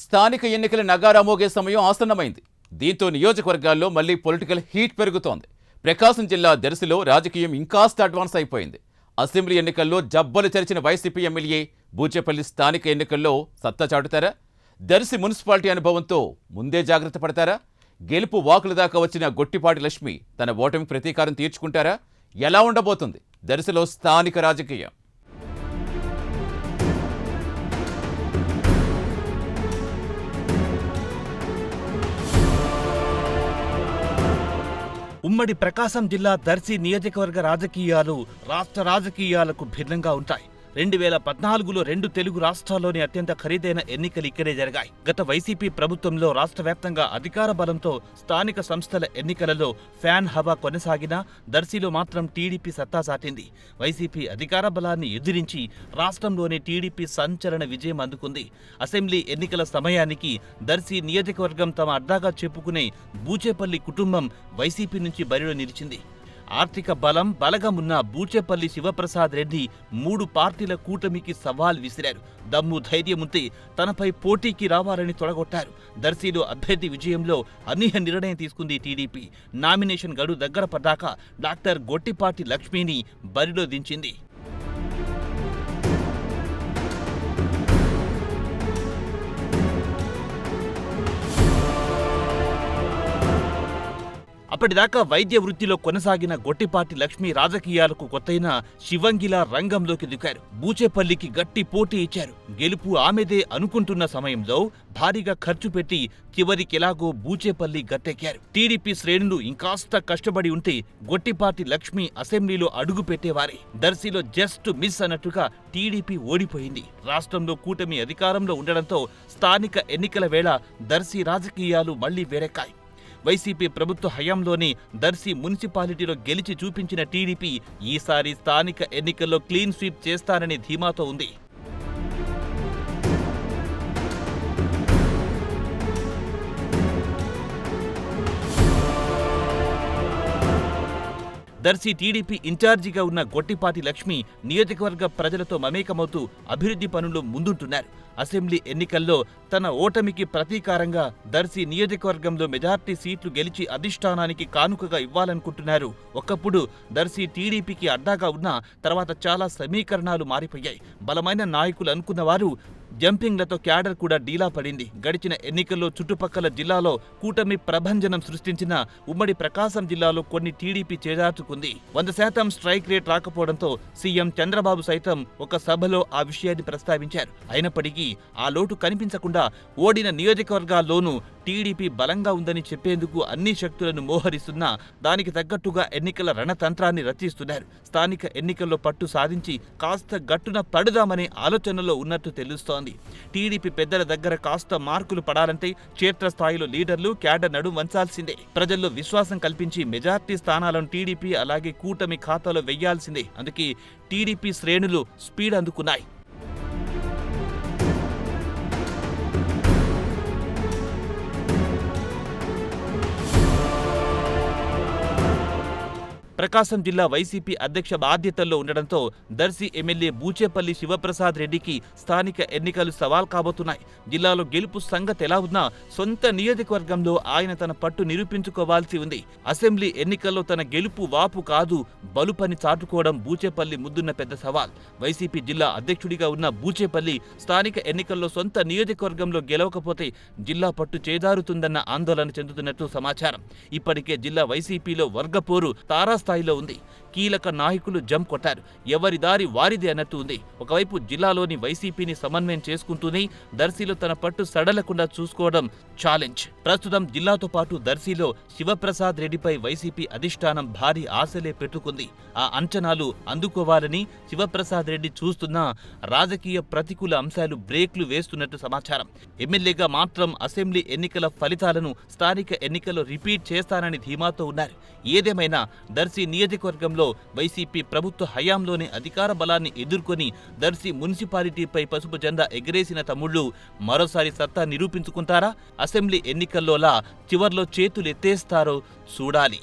స్థానిక ఎన్నికల నగారా మోగే సమయం ఆసన్నమైంది. దీంతో నియోజకవర్గాల్లో మళ్లీ పొలిటికల్ హీట్ పెరుగుతోంది. ప్రకాశం జిల్లా దర్శిలో రాజకీయం ఇంకాస్త అడ్వాన్స్ అయిపోయింది. అసెంబ్లీ ఎన్నికల్లో జబ్బలు చెరిచిన వైసీపీ ఎమ్మెల్యే బూచేపల్లి స్థానిక ఎన్నికల్లో సత్తా చాటుతారా? దర్శి మున్సిపాలిటీ అనుభవంతో ముందే జాగ్రత్త పడతారా? గెలుపు వాకుల దాకా వచ్చిన గొట్టిపాటి లక్ష్మి తన ఓటమి ప్రతీకారం తీర్చుకుంటారా? ఎలా ఉండబోతుంది దర్శిలో స్థానిక రాజకీయం? ఉమ్మడి ప్రకాశం జిల్లా దర్శి నియోజకవర్గ రాజకీయాలు రాష్ట్ర రాజకీయాలకు భిన్నంగా ఉంటాయి. 2014లో 2 తెలుగు రాష్ట్రాల్లోని అత్యంత ఖరీదైన ఎన్నికలు ఇక్కడే జరిగాయి. గత వైసీపీ ప్రభుత్వంలో రాష్ట్ర వ్యాప్తంగా అధికార బలంతో స్థానిక సంస్థల ఎన్నికలలో ఫ్యాన్ హవా కొనసాగినా దర్శిలో మాత్రం టీడీపీ సత్తా చాటింది. వైసీపీ అధికార బలాన్ని ఎదిరించి రాష్ట్రంలోనే టీడీపీ సంచలన విజయం అందుకుంది. అసెంబ్లీ ఎన్నికల సమయానికి దర్శి నియోజకవర్గం తమ అడ్డాగా చెప్పుకునే బూచేపల్లి కుటుంబం వైసీపీ నుంచి బరిలో నిలిచింది. ఆర్థిక బలగమున్న బూచేపల్లి శివప్రసాద్ రెడ్డి 3 పార్టీల కూటమికి సవాల్ విసిరారు. దమ్ము ధైర్యముంటే తనపై పోటీకి రావాలని తొడగొట్టారు. దర్శిలో అభ్యర్థి విజయంలో అనూహ్య నిర్ణయం తీసుకుంది టీడీపీ. నామినేషన్ గడువు దగ్గర పడ్డాక డాక్టర్ గొట్టిపాటి లక్ష్మిని బరిలో దించింది. అప్పటిదాకా వైద్య వృత్తిలో కొనసాగిన గొట్టిపాటి లక్ష్మి రాజకీయాలకు కొత్తైన శివంగిలా రంగంలోకి దిగారు. బూచేపల్లికి గట్టి పోటీ ఇచ్చారు. గెలుపు ఆమెదే అనుకుంటున్న సమయంలో భారీగా ఖర్చు పెట్టి చివరికెలాగో బూచేపల్లి గట్టెక్కారు. టీడీపీ శ్రేణులు ఇంకాస్త కష్టపడి ఉంటే గొట్టిపాటి లక్ష్మి అసెంబ్లీలో అడుగు పెట్టేవారే. దర్శిలో జస్ట్ మిస్ అన్నట్టుగా టీడీపీ ఓడిపోయింది. రాష్ట్రంలో కూటమి అధికారంలో ఉండడంతో స్థానిక ఎన్నికల వేళ దర్శి రాజకీయాలు మళ్లీ వేడెక్కాయి. వైసీపీ ప్రభుత్వ హయాంలోనే దర్శి మున్సిపాలిటీలో గెలిచి చూపించిన టీడీపీ ఈసారి స్థానిక ఎన్నికల్లో క్లీన్ స్వీప్ చేస్తారనే ధీమాతో ఉంది. దర్శి టీడీపీ ఇన్ఛార్జిగా ఉన్న గొట్టిపాటి లక్ష్మి నియోజకవర్గ ప్రజలతో మమేకమవుతూ అభివృద్ధి పనులు ముందుంటున్నారు. అసెంబ్లీ ఎన్నికల్లో తన ఓటమికి ప్రతీకారంగా దర్శి నియోజకవర్గంలో మెజార్టీ సీట్లు గెలిచి అధిష్టానానికి కానుకగా ఇవ్వాలనుకుంటున్నారు. ఒకప్పుడు దర్శి టీడీపీకి అడ్డాగా ఉన్న తర్వాత చాలా సమీకరణాలు మారిపోయాయి. బలమైన నాయకులు అనుకున్నవారు జంపింగ్లతో క్యాడర్ కూడా డీలా పడింది. గడిచిన ఎన్నికల్లో చుట్టుపక్కల జిల్లాలో కూటమి ప్రభంజనం సృష్టించిన ఉమ్మడి ప్రకాశం జిల్లాలో కొన్ని టీడీపీ చేజార్చుకుంది. 100% స్ట్రైక్ రేట్ రాకపోవడంతో సీఎం చంద్రబాబు సైతం ఒక సభలో ఆ విషయాన్ని ప్రస్తావించారు. అయినప్పటికీ ఆ లోటు కనిపించకుండా ఓడిన నియోజకవర్గాల్లోనూ టీడీపీ బలంగా ఉందని చెప్పేందుకు అన్ని శక్తులను మోహరిస్తున్నా దానికి తగ్గట్టుగా ఎన్నికల రణతంత్రాన్ని రచిస్తున్నారు. స్థానిక ఎన్నికల్లో పట్టు సాధించి కాస్త గట్టున పడుదామనే ఆలోచనలో ఉన్నట్టు తెలుస్తోంది. టీడీపీ పెద్దల దగ్గర కాస్త మార్కులు పడాలంటే క్షేత్రస్థాయిలో లీడర్లు క్యాడర్ నడుం వంచాల్సిందే. ప్రజల్లో విశ్వాసం కల్పించి మెజార్టీ స్థానాలను టీడీపీ అలాగే కూటమి ఖాతాలో వెయ్యాల్సిందే. అందుకే టీడీపీ శ్రేణులు స్పీడ్ అందుకున్నాయి. ప్రకాశం జిల్లా వైసీపీ అధ్యక్ష బాధ్యతల్లో ఉండడంతో దర్శి ఎమ్మెల్యే బూచేపల్లి శివప్రసాద్ రెడ్డికి స్థానిక ఎన్నికలు సవాల్ కాబోతున్నాయి. జిల్లాలో గెలుపు సంగతి ఎలా ఉన్నా సొంత నియోజకవర్గంలో ఆయన తన పట్టు నిరూపించుకోవాల్సి ఉంది. అసెంబ్లీ ఎన్నికల్లో తన గెలుపు వాపు కాదు బలుపని చాటుకోవడం బూచేపల్లి ముద్దున్న పెద్ద సవాల్. వైసీపీ జిల్లా అధ్యక్షుడిగా ఉన్న బూచేపల్లి స్థానిక ఎన్నికల్లో సొంత నియోజకవర్గంలో గెలవకపోతే జిల్లా పట్టు చేదారుతుందన్న ఆందోళన చెందుతున్నట్టు సమాచారం. ఇప్పటికే జిల్లా వైసీపీలో వర్గపోరు తారాస్థాయిలో ఉంది. కీలక నాయకులు జంప్ కొట్టారు. ఎవరి దారి వారిదే అన్నట్టు ఉంది. ఒకవైపు జిల్లాలోని వైసీపీని సమన్వయం చేసుకుంటూనే దర్శిలో తన పట్టు సడలకుండా చూసుకోవడం ఛాలెంజ్. ప్రస్తుతం జిల్లాతో పాటు దర్శిలో శివప్రసాద్ రెడ్డిపై వైసీపీ అధిష్టానం భారీ ఆశలే పెట్టుకుంది. ఆ అంచనాలు అందుకోవాలని శివప్రసాద్ రెడ్డి చూస్తున్న రాజకీయ ప్రతికూల అంశాలు బ్రేక్లు వేస్తున్నట్టు సమాచారం. ఎమ్మెల్యేగా మాత్రం అసెంబ్లీ ఎన్నికల ఫలితాలను స్థానిక ఎన్నికల్లో రిపీట్ చేస్తానని ధీమాతో ఉన్నారు. ఏదేమైనా దర్శి నియోజకవర్గంలో వైసీపీ ప్రభుత్వ హయాంలోనే అధికార బలాన్ని ఎదుర్కొని దర్శి మున్సిపాలిటీపై పసుపు జెండా ఎగరేసిన తమ్ముళ్లు మరోసారి సత్తా నిరూపించుకుంటారా? అసెంబ్లీ ఎన్నికల్లోలా చివర్లో చేతులెత్తేస్తారో చూడాలి.